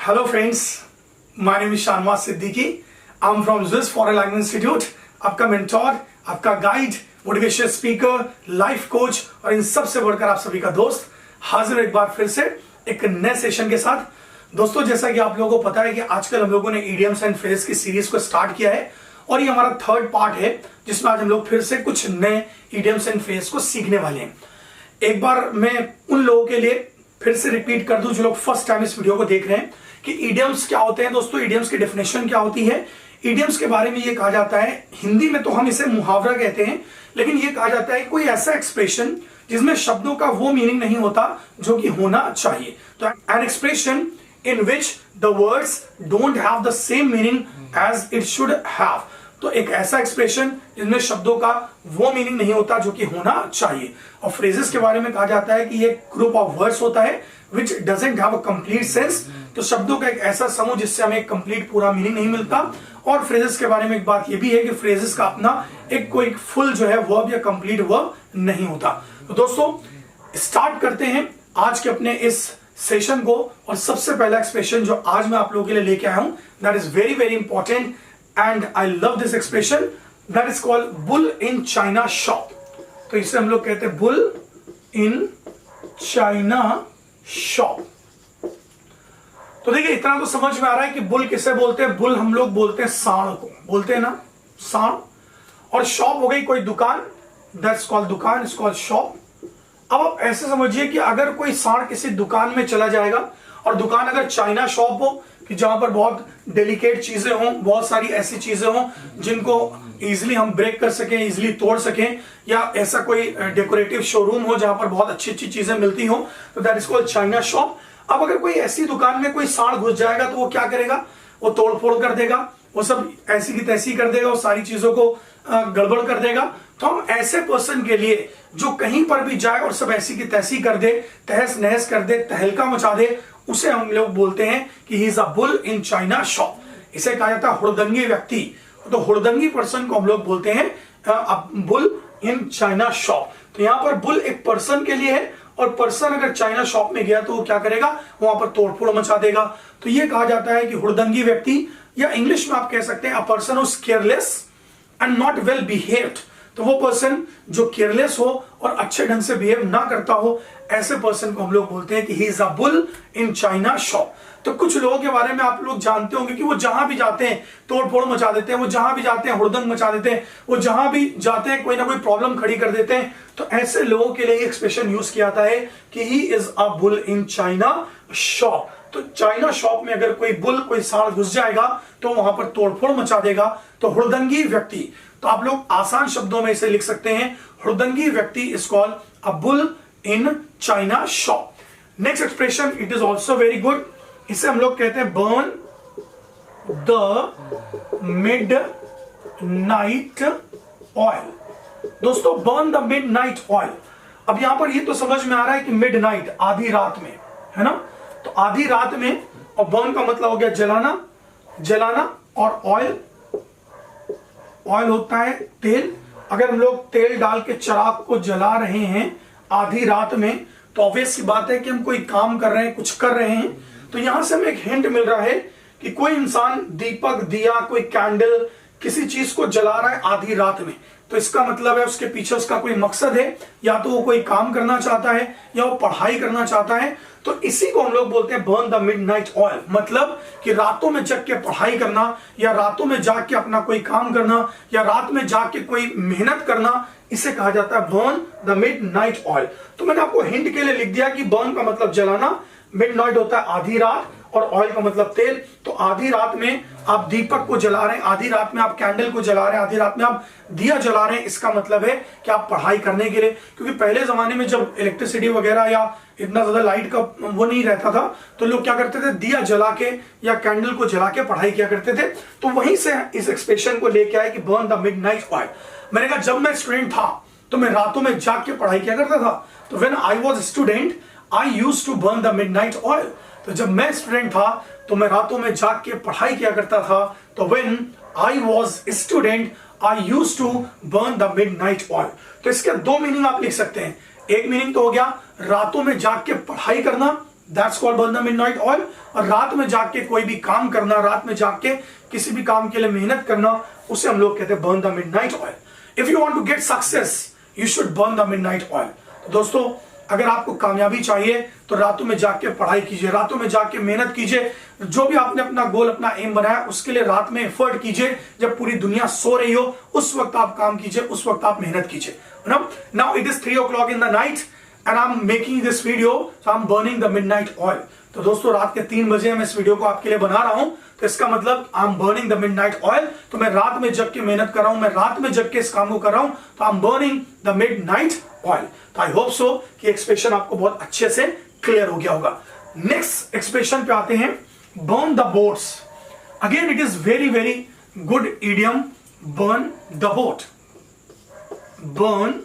Hello friends, my name is Shanwaz Siddiqui. I'm from Swiss Foreign Language Institute. आपका mentor, आपका guide, motivational speaker, life coach और इन सबसे बढ़कर आप सभी का दोस्त हाजिर एक बार फिर से एक नए सेशन के साथ। दोस्तों, जैसा कि आप लोगों को पता है कि आजकल हम लोगों ने इडियम्स एंड फ्रेज की सीरीज को स्टार्ट किया है और ये हमारा थर्ड पार्ट है जिसमें आज हम लोग फिर से कुछ नए इडियम्स एंड फ्रेज को सीखने वाले हैं। एक बार मैं उन लोगों के लिए फिर से रिपीट कर दूं जो लोग फर्स्ट टाइम इस वीडियो को देख रहे हैं कि इडियम्स क्या होते हैं। दोस्तों, इडियम्स की डेफिनेशन क्या होती है। इडियम्स के बारे में ये कहा जाता है, हिंदी में तो हम इसे मुहावरा कहते हैं, लेकिन ये कहा जाता है कोई ऐसा एक्सप्रेशन जिसमें शब्दों का वो मीनिंग नहीं होता जो कि होना चाहिए। तो an expression in which the words don't have the same meaning as it should have. तो एक ऐसा एक्सप्रेशन जिसमें शब्दों का वो मीनिंग नहीं होता जो कि होना चाहिए। और फ्रेजेस के बारे में कहा जाता है कि ये ग्रुप ऑफ वर्ड्स होता है विच doesn't have a complete sense. तो शब्दों का एक ऐसा समूह जिससे हमें कंप्लीट पूरा मीनिंग नहीं मिलता। और फ्रेजेस के बारे में एक बात ये भी है कि फ्रेजेस का अपना एक कोई फुल जो है वर्ब या कंप्लीट वर्ब नहीं होता। तो दोस्तों, स्टार्ट करते हैं आज के अपने इस सेशन को। और सबसे पहला एक्सप्रेशन जो आज मैं आप लोगों के लिए लेके आया हूं, that is very very important and I love this expression, that is called bull in China shop। तो इसे हम लोग कहते हैं bull in China shop। तो देखिए, इतना तो समझ में आ रहा है कि बुल किसे बोलते हैं। बुल हम लोग बोलते हैं सांड को, बोलते हैं ना, सांड। और शॉप हो गई कोई दुकान, दैट्स कॉल्ड दुकान, इज कॉल्ड शॉप। अब आप ऐसे समझिए कि अगर कोई सांड किसी दुकान में चला जाएगा और दुकान अगर चाइना शॉप हो कि जहां पर बहुत डेलिकेट चीजें हों, बहुत सारी ऐसी चीजें हों जिनको इजीली हम ब्रेक कर सकें, इजीली तोड़ सकें, या ऐसा कोई डेकोरेटिव शोरूम हो जहां पर बहुत अच्छी अच्छी चीजें मिलती हो, तो that is called China shop. अब अगर कोई ऐसी दुकान में कोई सांड घुस जाएगा तो वो क्या करेगा, वो तोड़ फोड़ कर देगा, वो सब ऐसी की तैसी कर देगा, वो सारी चीजों को गड़बड़ कर देगा। तो हम ऐसे पर्सन के लिए जो कहीं पर भी जाए और सब ऐसी की तैसी कर दे, तहस नहस कर दे, तहलका मचा दे, उसे हम लोग बोलते हैं कि he is a bull in china shop. इसे कहा जाता है हुड़दंगी व्यक्ति। तो हुड़दंगी पर्सन को हम लोग बोलते हैं बुल इन चाइना शॉप। तो यहां पर बुल एक पर्सन के लिए है और पर्सन अगर चाइना शॉप में गया तो वो क्या करेगा, वहां पर तोड़फोड़ मचा देगा। तो ये कहा जाता है कि हुड़दंगी व्यक्ति, या इंग्लिश में आप कह सकते हैं a person who is careless and not well behaved. तो वो पर्सन जो केयरलेस हो और अच्छे ढंग से बिहेव ना करता हो, ऐसे पर्सन को हम लोग बोलते हैं कि he is a bull in china shop. तो कुछ लोगों के बारे में आप लोग जानते होंगे कि वो जहां भी जाते हैं तोड़फोड़ मचा देते हैं, वो जहां भी जाते हैं हुड़दंग मचा देते हैं, वो जहां भी जाते हैं कोई ना कोई प्रॉब्लम खड़ी कर देते हैं। तो ऐसे लोगों के लिए एक्सप्रेशन यूज किया जाता है कि he is a bull in china shop. तो चाइना शॉप में अगर कोई बुल, कोई सांड घुस जाएगा तो वहां पर तोड़फोड़ मचा देगा। तो हुड़दंगी व्यक्ति, तो आप लोग आसान शब्दों में इसे लिख सकते हैं, हुड़दंगी व्यक्ति is called a bull in china shop. Next expression, it is also very good. इसे हम लोग कहते हैं burn the midnight oil. दोस्तों, burn the midnight oil. अब यहां पर ये तो समझ में आ रहा है कि मिड नाइट, आधी रात में, है ना। तो आधी रात में, और बर्न का मतलब हो गया जलाना, जलाना, और ऑयल, ऑयल होता है तेल। अगर हम लोग तेल डाल के चिराग को जला रहे हैं आधी रात में, तो ऑब्वियस सी बात है कि हम कोई काम कर रहे हैं, कुछ कर रहे हैं। तो यहां से हमें एक हिंट मिल रहा है कि कोई इंसान दीपक, दिया, कोई कैंडल, किसी चीज को जला रहा है आधी रात में। तो इसका मतलब है उसके पीछे उसका कोई मकसद है, या तो वो कोई काम करना चाहता है या वो पढ़ाई करना चाहता है। तो इसी को हम लोग बोलते हैं बर्न द मिडनाइट ऑयल। मतलब कि रातों में जग के पढ़ाई करना, या रातों में जाग के अपना कोई काम करना, या रात में जाग के कोई मेहनत करना, इसे कहा जाता है बर्न द मिडनाइट ऑयल। तो मैंने आपको हिंट के लिए लिख दिया कि बर्न का मतलब जलाना, मिडनाइट होता है आधी रात, और ऑयल का मतलब तेल। तो आधी रात में आप दीपक को जला रहे हैं, आधी रात में आप कैंडल को जला रहे हैं, आधी रात में आप दिया जला रहे हैं, इसका मतलब है कि आप पढ़ाई करने के लिए। क्योंकि पहले जमाने में जब इलेक्ट्रिसिटी वगैरह या इतना ज्यादा लाइट का वो नहीं रहता था, तो लोग क्या करते थे, दिया जला के या कैंडल को जला के पढ़ाई किया करते थे। तो वहीं से इस एक्सप्रेशन को लेके आए कि बर्न द मिडनाइट ऑयल। मैंने कहा जब मैं स्टूडेंट था तो मैं रातों में जाग के पढ़ाई किया करता था। तो when I was student I used to burn the midnight oil. तो जब मैं स्टूडेंट था तो मैं रातों में जाग के पढ़ाई किया करता था। तो when I was student I used to burn the midnight oil. तो इसके दो मीनिंग आप लिख सकते हैं। एक मीनिंग तो हो गया रातों में जाग के पढ़ाई करना, that's called burn the midnight oil. और रात में जाग के कोई भी काम करना, रात में जाग के किसी भी काम के लिए मेहनत करना, उसे हम लोग कहते हैं burn the midnight oil. If you want to get success you should burn the midnight oil. तो दोस्तों अगर आपको कामयाबी चाहिए तो रातों में जाग के पढ़ाई कीजिए, रातों में जाग के मेहनत कीजिए, जो भी आपने अपना गोल, अपना एम बनाया उसके लिए रात में एफर्ट कीजिए। जब पूरी दुनिया सो रही हो उस वक्त आप काम कीजिए, उस वक्त आप मेहनत कीजिए। Now it is 3 o'clock in the night and I am making this video, so I am burning the midnight oil. तो दोस्तों रात के 3 बजे मैं इस वीडियो को आपके लिए बना रहा हूं, तो इसका मतलब I am burning the midnight oil. तो मैं रात में जग के मेहनत कर रहा हूं, मैं रात में जग के इस काम को कर रहा हूं, तो I M burning the midnight oil. तो आई होप सो कि एक्सप्रेशन आपको बहुत अच्छे से क्लियर हो गया होगा। नेक्स्ट एक्सप्रेशन पे आते हैं, burn the boats. Again it is very very good idiom, burn the boat, burn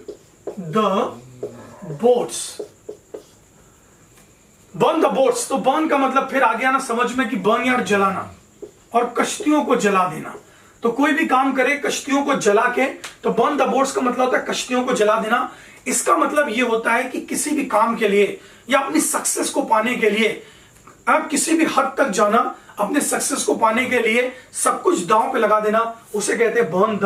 the boats, burn the boats. तो बर्न का मतलब फिर आ गया ना समझ में कि बर्न यार जलाना और कश्तियों को जला देना। तो कोई भी काम करे कश्तियों को जला के, तो बर्न द बोट्स का मतलब होता है कश्तियों को जला देना। इसका मतलब यह होता है कि किसी भी काम के लिए या अपनी सक्सेस को पाने के लिए, आप किसी भी हद तक जाना, अपने सक्सेस को पाने के लिए सब कुछ दांव पे लगा देना, उसे कहते हैं बर्न द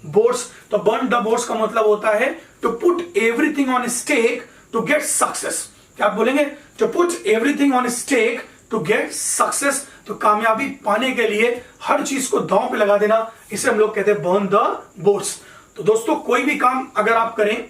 बोट्स। तो बर्न द बोट्स का मतलब होता है to put everything on stake to get success. क्या आप बोलेंगे? To put everything on stake to get success. तो कामयाबी पाने के लिए हर चीज को दांव पे लगा देना, इसे हम लोग कहते हैं बर्न द बोट्स। तो दोस्तों कोई भी काम अगर आप करें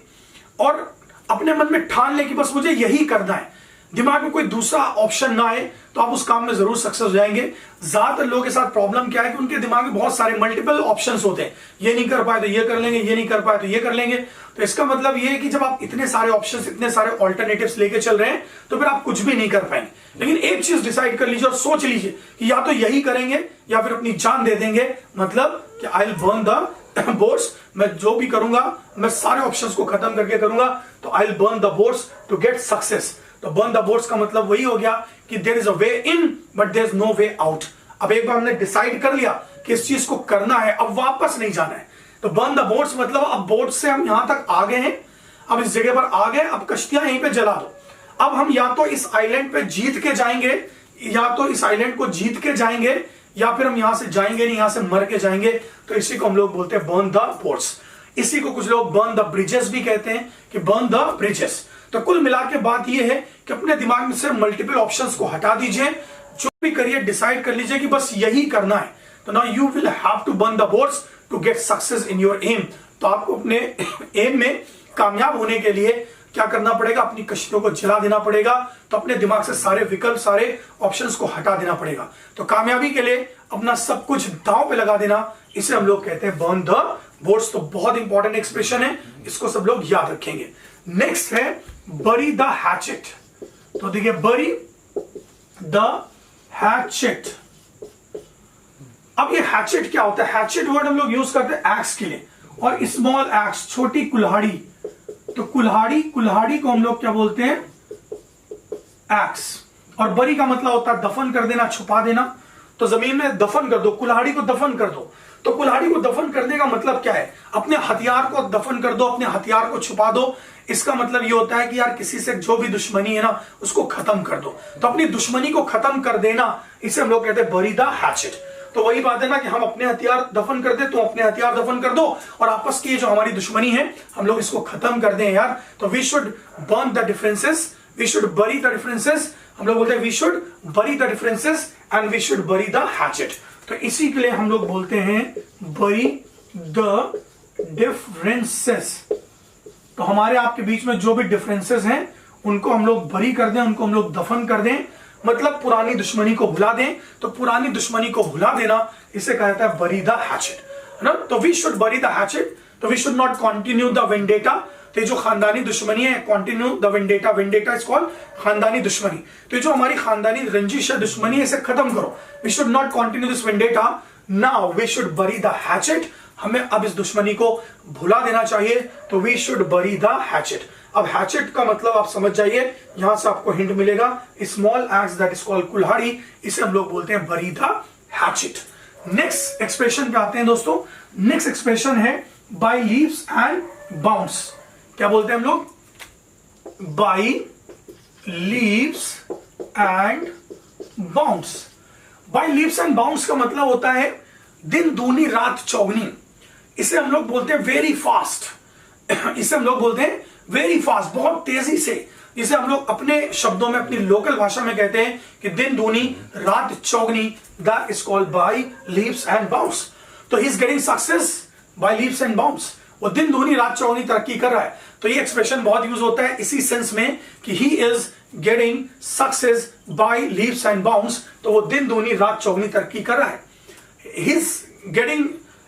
और अपने मन में ठान ले कि बस मुझे यही करना है, दिमाग में कोई दूसरा ऑप्शन ना आए, तो आप उस काम में जरूर सक्सेस हो जाएंगे। ज्यादातर लोगों के साथ प्रॉब्लम क्या है कि उनके दिमाग में बहुत सारे मल्टीपल ऑप्शंस होते हैं, ये नहीं कर पाए तो ये कर लेंगे, ये नहीं कर पाए तो ये कर लेंगे। तो इसका मतलब ये है कि जब आप इतने सारे ऑप्शंस, इतने सारे ऑल्टरनेटिव्स लेके चल रहे हैं तो फिर आप कुछ भी नहीं कर पाएंगे। लेकिन एक चीज डिसाइड कर लीजिए और सोच लीजिए कि या तो यही करेंगे या फिर अपनी जान दे देंगे, मतलब कि आई विल बर्न द बोट्स। मैं जो भी करूंगा मैं सारे ऑप्शंस को खत्म करके करूंगा, तो I will burn the boats to get success. तो बर्न द बोट्स का मतलब वही हो गया कि there is a way in but there is no way out. अब एक बार हमने डिसाइड कर लिया कि इस चीज को करना है, अब वापस नहीं जाना है। तो बर्न द बोट्स मतलब अब बोट से हम यहां तक आ गए हैं, अब इस जगह पर आ गए, अब कश्तियां यहीं पे जला दो। अब हम या तो इस आइलैंड पे जीत के जाएंगे, या तो इस आइलैंड को जीत के जाएंगे, या फिर हम यहां से जाएंगे नहीं, यहां से मर के जाएंगे। तो इसी को हम लोग बोलते हैं बर्न द बोट्स। इसी को कुछ लोग बर्न द ब्रिजेस भी कहते हैं कि बर्न द ब्रिजेस। तो कुल मिला के बात यह है कि अपने दिमाग में से मल्टीपल ऑप्शंस को हटा दीजिए, जो भी करिए डिसाइड कर लीजिए कि बस यही करना है। तो now you will have to burn the boats to get success in your aim. तो आपको अपने एम में कामयाब होने के लिए क्या करना पड़ेगा? अपनी कश्तियों को जला देना पड़ेगा। तो अपने दिमाग से सारे विकल्प, सारे ऑप्शंस को हटा देना पड़ेगा। तो कामयाबी के लिए अपना सब कुछ दांव पे लगा देना, इसे हम लोग कहते हैं बर्न द बोट्स। तो बहुत इंपॉर्टेंट एक्सप्रेशन है, इसको सब लोग याद रखेंगे। नेक्स्ट है बरी द हैचेट। तो देखिए बरी द हैचेट। अब ये हैचेट क्या होता है? हैचेट वर्ड हम लोग यूज करते हैं एक्स के लिए, और स्मॉल एक्स, छोटी कुल्हाड़ी। तो कुल्हाड़ी, कुल्हाड़ी को हम लोग क्या बोलते हैं? एक्स। और बरी का मतलब होता है दफन कर देना, छुपा देना। तो जमीन में दफन कर दो, कुल्हाड़ी को दफन कर दो। तो कुल्हाड़ी को दफन करने का मतलब क्या है? अपने हथियार को दफन कर दो, अपने हथियार को छुपा दो। इसका मतलब ये होता है कि यार किसी से जो भी दुश्मनी है ना, उसको खत्म कर दो। तो अपनी दुश्मनी को खत्म कर देना, इसे हम लोग कहते हैं बरी द हैचेट। तो वही बात है ना कि हम अपने हथियार दफन कर दे, तो अपने हथियार दफन कर दो, और आपस की जो हमारी दुश्मनी है हम लोग इसको खत्म कर दें यार। तो we should burn the differences, we should bury the differences. हम लोग बोलते हैं we should bury the differences and we should bury the hatchet. तो इसी के लिए हम लोग बोलते हैं बरी द डिफरेंसेस। तो हमारे आपके बीच में जो भी डिफरेंसेस हैं उनको हम लोग बरी कर दें, उनको हम लोग दफन कर दें, मतलब पुरानी दुश्मनी को भुला दें। तो पुरानी दुश्मनी को भुला देना, इसे कहा जाता है बरी द हैचेट, है ना। तो we should bury the hatchet. तो we should not continue the vendetta. तो ये जो खानदानी दुश्मनी है, continue the vendetta, vendetta is called खानदानी दुश्मनी। तो ये जो हमारी खानदानी रंजिश है, दुश्मनी है, इसे खत्म करो। We should not continue this vendetta, now we should bury the hatchet. हमें अब इस दुश्मनी को भुला देना चाहिए। तो we should bury the hatchet. अब हैचेट का मतलब आप समझ जाइए, यहां से आपको हिंट मिलेगा, small x that is called कुल्हाड़ी, इसे हम लोग बोलते हैं बरी द हैचेट। नेक्स्ट एक्सप्रेशन पे आते हैं दोस्तों। नेक्स्ट एक्सप्रेशन है बाय लीव्स एंड बाउंड्स। क्या बोलते हैं हम लोग? By leaves and bounds. By leaps and bounds का मतलब होता है दिन दूनी रात चौगनी। इसे हम लोग बोलते हैं वेरी फास्ट। इसे हम लोग बोलते हैं वेरी फास्ट, बहुत तेजी से। इसे हम लोग अपने शब्दों में, अपनी लोकल भाषा में कहते हैं कि दिन दूनी रात चौगनी। That is called by leaps and bounds. तो he is getting success by leaps and bounds. वो दिन दूनी रात चौगनी तरक्की कर रहा है। तो ये एक्सप्रेशन बहुत यूज होता है इसी सेंस में कि he is getting success by leaps and bounds. तो वो दिन दूनी रात चौगनी तरक्की कर रहा है। ही is getting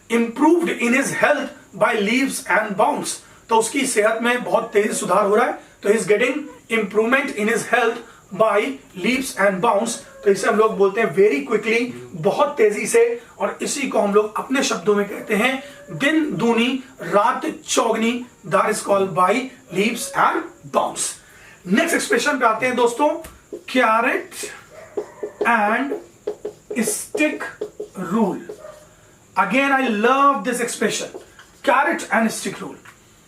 improved in his health by leaves and bounds. तो उसकी सेहत में बहुत तेजी सुधार हो रहा है। तो he is getting improvement in his health by leaves and bounds. तो इसे हम लोग बोलते हैं वेरी क्विकली, बहुत तेजी से। और इसी को हम लोग अपने शब्दों में कहते हैं दिन दूनी रात चौगनी। That is called by leaves and bounds. Next expression पे आते हैं दोस्तों, carrot and stick rule. Again I love this expression, carrot and stick rule.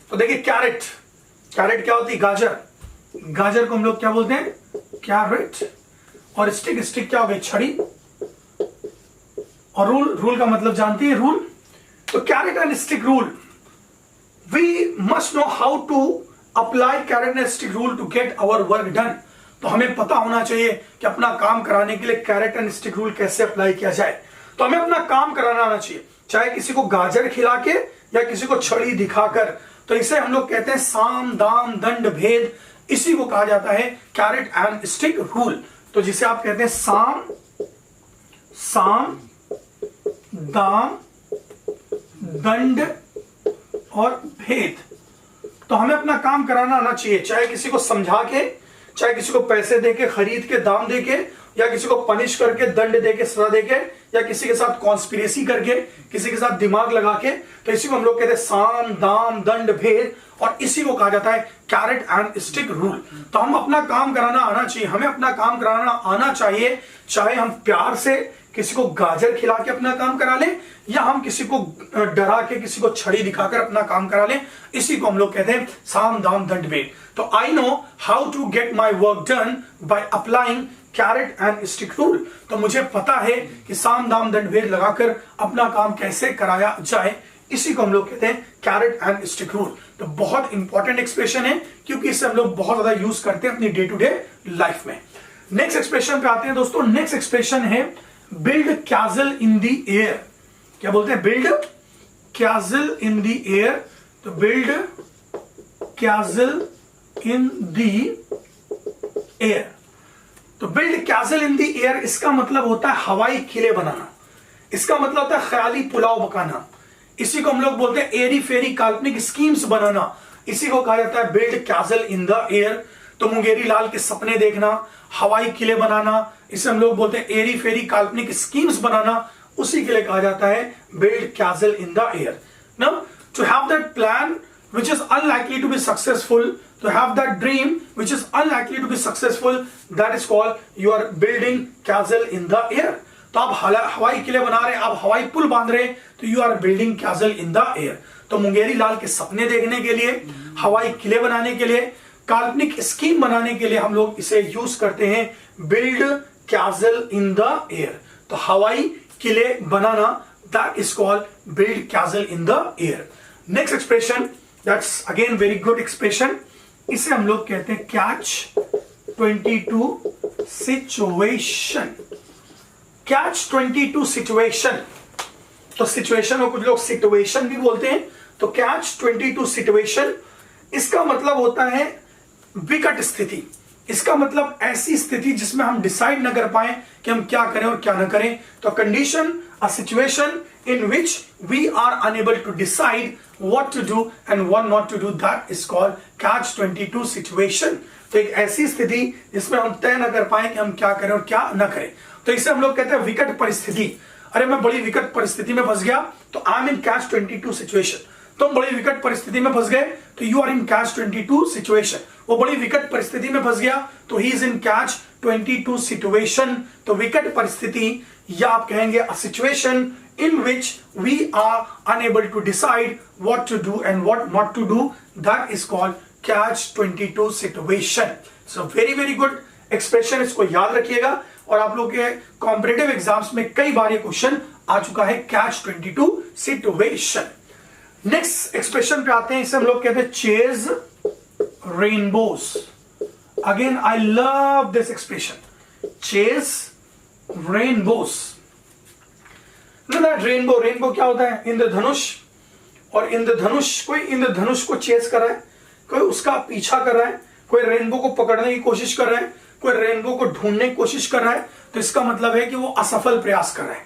तो देखिए कैरेट, कैरेट क्या होती है? गाजर। गाजर को हम लोग क्या बोलते हैं? कैरेट। और स्टिक, स्टिक क्या हो गई? छड़ी। और रूल, रूल का मतलब जानती है? रूल। तो carrot and stick rule, we must know how to apply carrot and stick rule to get our work done. तो हमें पता होना चाहिए कि अपना काम कराने के लिए कैरेट एंड स्टिक रूल कैसे अप्लाई किया जाए। तो हमें अपना काम कराना आना चाहिए, चाहे किसी को गाजर खिला के या किसी को छड़ी दिखाकर। तो इसे हम लोग कहते हैं साम दाम दंड भेद। इसी को कहा जाता है कैरेट एंड स्टिक रूल। तो जिसे आप कहते हैं साम साम दाम दंड और भेद। तो हमें अपना काम कराना आना चाहिए, चाहे किसी को समझा के, चाहे किसी को पैसे देके, खरीद के, दाम देके, या किसी को पनिश करके, दंड देके, सजा देके, या किसी के साथ कॉन्स्पिरेसी करके, किसी के साथ दिमाग लगा के। तो इसी को हम लोग कहते हैं साम दाम दंड भेद। और इसी को कहा जाता है कैरेट एंड स्टिक रूल। तो हम अपना काम कराना आना चाहिए, हमें अपना काम कराना आना चाहिए, चाहे हम प्यार से किसी को गाजर खिला के अपना काम करा लें, या हम किसी को डरा के, किसी को छड़ी दिखाकर अपना काम करा लें। इसी को हम लोग कहते हैं साम दाम दंड भेद। तो I know how to get my work done by applying carrot and stick rule. तो मुझे पता है कि साम दाम दंड भेद लगाकर अपना काम कैसे कराया जाए। इसी को हम लोग कहते हैं कैरेट एंड स्टिक रूल। तो बहुत इंपॉर्टेंट एक्सप्रेशन है, क्योंकि इसे हम लोग बहुत ज्यादा यूज करते हैं अपनी डे टू डे लाइफ में। नेक्स्ट एक्सप्रेशन पे आते हैं दोस्तों। नेक्स्ट एक्सप्रेशन है build castle in the air. क्या बोलते हैं? Build castle in the air. तो build castle in the air. तो build castle in the air, इसका मतलब होता है हवाई किले बनाना। इसका मतलब होता है ख्याली पुलाव पकाना। इसी को हम लोग बोलते हैं एरी फेरी काल्पनिक स्कीम्स बनाना। इसी को कहा जाता है build castle in the air. तो मुंगेरी लाल के सपने देखना, हवाई किले बनाना, इसे हम लोग बोलते हैं एरी फेरी काल्पनिक स्कीम्स बनाना। उसी के लिए कहा जाता है build castle in the air. Now to have that plan which is unlikely to be successful, to have that dream which is unlikely to be successful, that is called you are building castle in the air. तो आप हवाई किले बना रहे हैं, आप हवाई पुल बांध रहे हैं, तो you are building castle in the air. तो मुंगेरी लाल के सपने देखने के लिए, हवाई किले बनाने के लिए, काल्पनिक स्कीम बनाने के लिए हम लोग इसे यूज करते हैं build castle in the air. तो हवाई किले बनाना, that is called build castle in the air. Next expression, that's again very good expression. इसे हम लोग कहते हैं कैच 22 सिचुएशन। Catch 22 situation. तो सिचुएशन को कुछ लोग सिचुएशन भी बोलते हैं। तो कैच 22 सिचुएशन, इसका मतलब होता है विकट स्थिति। इसका मतलब ऐसी स्थिति जिसमें हम डिसाइड न कर पाए कि हम क्या करें और क्या ना करें। तो condition, a situation in which we are unable to decide what to do and what not to do, that is called catch 22 situation। तो एक ऐसी स्थिति जिसमें हम तय न कर पाए कि हम क्या करें और क्या न करें। तो इसे हम लोग कहते हैं विकट परिस्थिति। अरे मैं बड़ी विकट परिस्थिति में फंस गया, तो I am in catch 22 situation. तुम बड़ी विकट परिस्थिति में फंस गए, तो you are in catch 22 situation. वो बड़ी विकट परिस्थिति में फंस गया, तो he is in catch 22 situation. तो विकट परिस्थिति, या आप कहेंगे a situation in which we are unable to decide what to do and what not to do, that is called catch 22 situation. So very good expression, इसको याद रखिएगा। और आप लोग के कॉम्पिटिटिव एग्जाम्स में कई बार ये क्वेश्चन आ चुका है, कैच 22 सिचुएशन। नेक्स्ट एक्सप्रेशन पे आते हैं, इसे हम लोग कहते हैं chase rainbows. Again I love this expression, chase rainbows. Rainbow, rainbow क्या होता है? इंद्रधनुष। और इंद्रधनुष, कोई इंद्रधनुष को चेस कर रहा है, कोई उसका पीछा कर रहा है, कोई रेनबो को पकड़ने की कोशिश कर रहा है, कोई रेनबो को ढूंढने की कोशिश कर रहा है, तो इसका मतलब है कि वो असफल प्रयास कर रहा है।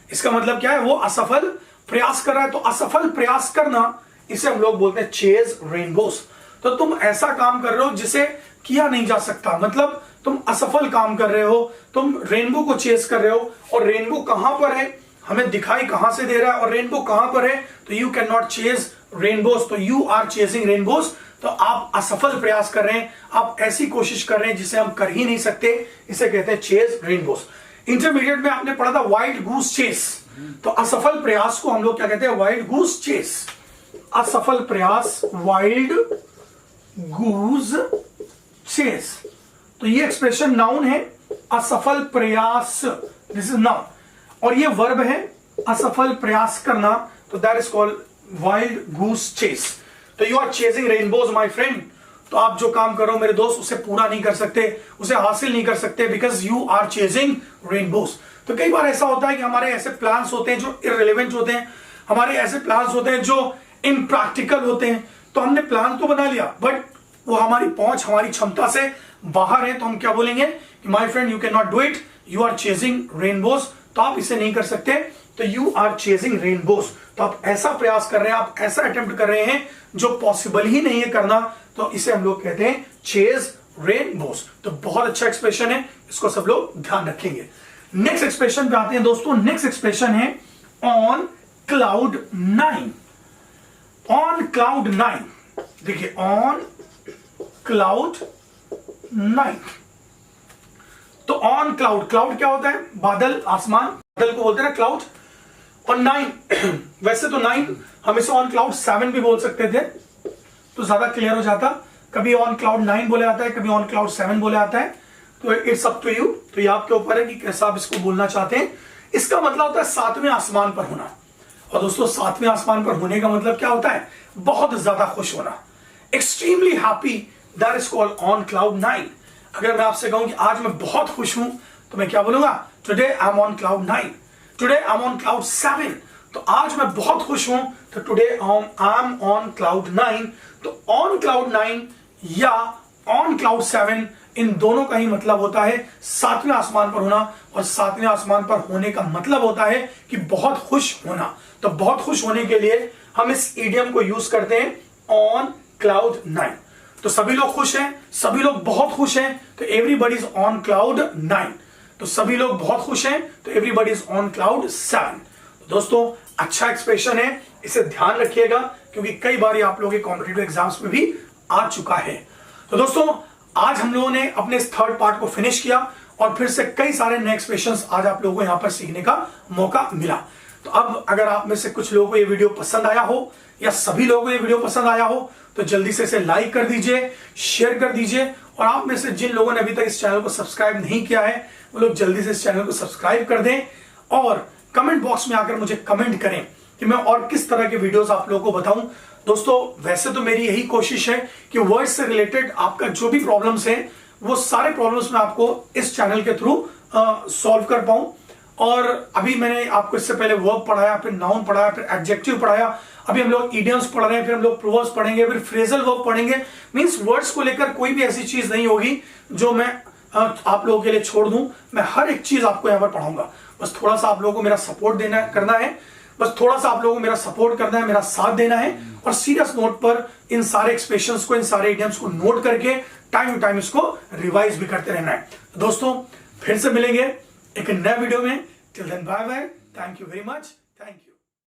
इसका मतलब क्या है? वो असफल प्रयास कर रहा है। तो असफल प्रयास करना, इसे हम लोग बोलते हैं चेज रेनबोस। तो तुम ऐसा काम कर रहे हो जिसे किया नहीं जा सकता, मतलब तुम असफल काम कर रहे हो, तुम रेनबो को चेस कर रहे हो। और रेनबो कहां पर है, हमें दिखाई कहां से दे रहा है, और रेनबो कहां पर है, तो you can not chase rainbows. तो यू आर चेजिंग रेनबोस, तो आप असफल प्रयास कर रहे हैं, आप ऐसी कोशिश कर रहे हैं जिसे हम कर ही नहीं सकते, इसे कहते हैं चेज रेनबोस। इंटरमीडिएट में आपने पढ़ा था वाइल्ड गूस चेस, तो असफल प्रयास को हम लोग क्या कहते हैं? Wild goose chase. असफल प्रयास, वाइल्ड गूस चेस। तो ये एक्सप्रेशन नाउन है, असफल प्रयास, दिस इज नाउन। और ये वर्ब है, असफल प्रयास करना, तो that is called wild goose chase. तो you are chasing rainbows my friend. तो आप जो काम कर रहे हो मेरे दोस्त, उसे पूरा नहीं कर सकते, उसे हासिल नहीं कर सकते, because you are chasing rainbows. तो कई बार ऐसा होता है कि हमारे ऐसे प्लान्स होते हैं जो इररिलेवेंट होते हैं, हमारे ऐसे प्लान्स होते हैं जो इम्प्रैक्टिकल होते हैं। तो हमने प्लान तो बना लिया, बट वो हमारी पहुंच, हमारी क्षमता से बाहर है, तो हम क्या बोलेंगे कि my friend you can not do it, you are chasing rainbows. तो आप इसे नहीं कर सकते, तो यू आर चेजिंग रेनबोज। तो आप ऐसा प्रयास कर रहे हैं, आप ऐसा अटेम्प्ट कर रहे हैं जो पॉसिबल ही नहीं है करना, तो इसे हम लोग कहते हैं चेज रेनबोज। तो बहुत अच्छा एक्सप्रेशन है, इसको सब लोग ध्यान रखेंगे। नेक्स्ट एक्सप्रेशन पे आते हैं दोस्तों। नेक्स्ट एक्सप्रेशन है ऑन क्लाउड 9। ऑन क्लाउड 9, देखिए ऑन क्लाउड 9। तो ऑन क्लाउड, क्लाउड क्या होता है? बादल, आसमान, बादल को बोलते हैं ना क्लाउड। और 9 वैसे तो 9 हम इसे ऑन क्लाउड 7 भी बोल सकते थे, तो ज्यादा क्लियर हो जाता। कभी ऑन क्लाउड 9 बोले आता है, कभी ऑन क्लाउड 7 बोले आता है, तो इट्स अप टू यू। तो ये आपके ऊपर है कि कैसा आप इसको बोलना चाहते हैं। इसका मतलब होता है 7वें आसमान पर होना। और दोस्तों 7वें आसमान पर होने का मतलब क्या होता है? बहुत ज्यादा खुश होना, extremely happy, that is called on cloud 9। अगर मैं आपसे कहूं कि आज मैं बहुत खुश हूं, तो मैं क्या बोलूंगा? Today I am on cloud 9, today I am on cloud 7। तो आज मैं बहुत खुश हूं, तो today I am on cloud 9। तो ऑन क्लाउड 9 या ऑन क्लाउड 7, इन दोनों का ही मतलब होता है 7वें आसमान पर होना। और 7वें आसमान पर होने का मतलब होता है कि बहुत खुश होना। तो बहुत खुश होने के लिए हम इस इडियम को यूज करते हैं ऑन क्लाउड 9। तो सभी लोग खुश हैं, सभी लोग बहुत खुश हैं, तो एवरीबॉडी इज ऑन क्लाउड 9। तो सभी लोग बहुत खुश हैं, तो एवरीबॉडी इज ऑन क्लाउड 7। तो दोस्तों अच्छा एक्सप्रेशन है, इसे ध्यान रखिएगा, क्योंकि कई बार आप लोगों के कॉम्पिटिटिव एग्जाम्स में भी आ चुका है। तो दोस्तों आज हम लोगों ने अपने इस थर्ड पार्ट को फिनिश किया, और फिर से कई सारे नए एक्सप्रेशंस आज आप लोगों को यहां पर सीखने का मौका मिला। तो अब अगर आप में से कुछ लोगों को ये वीडियो पसंद आया हो, या सभी लोगों को ये वीडियो पसंद आया हो, तो जल्दी से इसे लाइक कर दीजिए, शेयर कर दीजिए। और आप में से जिन लोगों ने अभी तक इस चैनल को सब्सक्राइब नहीं किया है, वो लोग जल्दी से इस चैनल को सब्सक्राइब कर दें, और कमेंट बॉक्स में आकर मुझे कमेंट करें कि मैं और किस तरह के वीडियोस आप लोगों को बताऊं। दोस्तों वैसे तो मेरी यही कोशिश है कि वर्ड से रिलेटेड आपका जो भी प्रॉब्लम्स हैं, वो सारे प्रॉब्लम्स मैं आपको इस चैनल के थ्रू सॉल्व कर पाऊं। और अभी मैंने आपको इससे पहले वर्ब पढ़ाया, फिर नाउन पढ़ाया, फिर एडजेक्टिव पढ़ाया, अभी हम लोग इडियम्स पढ़ रहे हैं, फिर हम लोग प्रोवर्ब्स पढ़ेंगे, फिर फ्रेजल वर्ब पढ़ेंगे। मींस वर्ड्स को लेकर कोई भी ऐसी चीज नहीं होगी जो मैं आप लोगों के लिए छोड़ दूं। मैं हर एक चीज आपको यहां पर पढ़ाऊंगा। बस थोड़ा सा आप लोगों को मेरा सपोर्ट करना है, बस थोड़ा सा आप लोगों को मेरा सपोर्ट करना है, मेरा साथ देना है, और सीरियस नोट पर इन सारे एक्सप्रेशंस को, इन सारे इडियम्स को नोट करके टाइम टू टाइम इसको रिवाइज भी करते रहना है। दोस्तों फिर से मिलेंगे एक नए वीडियो में। Till then bye bye, thank you very much, thank you.